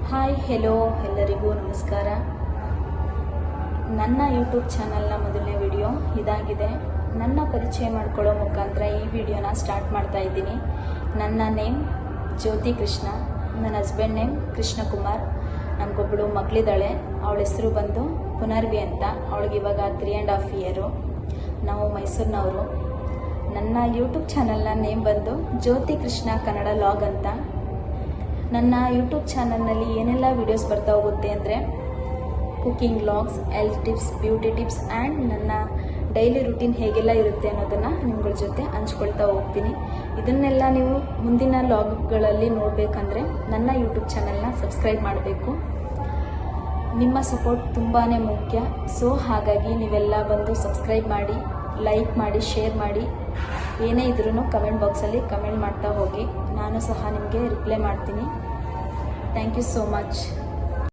Hi hello ಎಲ್ಲರಿಗೂ ನಮಸ್ಕಾರ. ನನ್ನ ಯೂಟ್ಯೂಬ್ ಚಾನಲ್ನ ಮೊದಲನೇ ವಿಡಿಯೋ ಇದಾಗಿದೆ. ನನ್ನ ಪರಿಚಯ ಮಾಡ್ಕೊಳ್ಳೋ ಮುಖಾಂತರ ಈ ವಿಡಿಯೋನ ಸ್ಟಾರ್ಟ್ ಮಾಡ್ತಾ ಇದ್ದೀನಿ. ನನ್ನ ನೇಮ್ ಜ್ಯೋತಿ ಕೃಷ್ಣ, ನನ್ನ ಹಸ್ಬೆಂಡ್ ನೇಮ್ ಕೃಷ್ಣ ಕುಮಾರ್. ನಮಗೊಬ್ಬಳು ಮಗಳಿದ್ದಾಳೆ, ಅವಳ ಹೆಸರು ಬಂದು ಪುನರ್ವಿ ಅಂತ. ಅವಳಿಗೆ ಇವಾಗ 3.5 ಇಯರು. ನಾವು ಮೈಸೂರಿನವರು. ನನ್ನ ಯೂಟ್ಯೂಬ್ ಚಾನಲ್ನ ನೇಮ್ ಬಂದು ಜ್ಯೋತಿ ಕೃಷ್ಣ ಕನ್ನಡ ಲಾಗ್ ಅಂತ. ನನ್ನ ಯೂಟ್ಯೂಬ್ ಚಾನಲ್ನಲ್ಲಿ ಏನೆಲ್ಲ ವೀಡಿಯೋಸ್ ಬರ್ತಾ ಹೋಗುತ್ತೆ ಅಂದರೆ cooking vlogs, health tips, beauty tips and ನನ್ನ ಡೈಲಿ ರುಟೀನ್ ಹೇಗೆಲ್ಲ ಇರುತ್ತೆ ಅನ್ನೋದನ್ನು ನಿಮ್ಗಳ ಜೊತೆ ಹಂಚ್ಕೊಳ್ತಾ ಹೋಗ್ತೀನಿ. ಇದನ್ನೆಲ್ಲ ನೀವು ಮುಂದಿನ ಲಾಗ್ಗಳಲ್ಲಿ ನೋಡಬೇಕಂದ್ರೆ ನನ್ನ ಯೂಟ್ಯೂಬ್ ಚಾನಲ್ನ ಸಬ್ಸ್ಕ್ರೈಬ್ ಮಾಡಬೇಕು. ನಿಮ್ಮ ಸಪೋರ್ಟ್ ತುಂಬಾ ಮುಖ್ಯ. ಸೊ ಹಾಗಾಗಿ ನೀವೆಲ್ಲ ಬಂದು ಸಬ್ಸ್ಕ್ರೈಬ್ ಮಾಡಿ, ಲೈಕ್ ಮಾಡಿ, ಶೇರ್ ಮಾಡಿ. ಏನೇ ಇದ್ರೂ ಕಮೆಂಟ್ ಬಾಕ್ಸಲ್ಲಿ ಕಮೆಂಟ್ ಮಾಡ್ತಾ ಹೋಗಿ. ನಾನು ಸಹ ನಿಮಗೆ ರಿಪ್ಲೈ ಮಾಡ್ತೀನಿ. Thank you so much.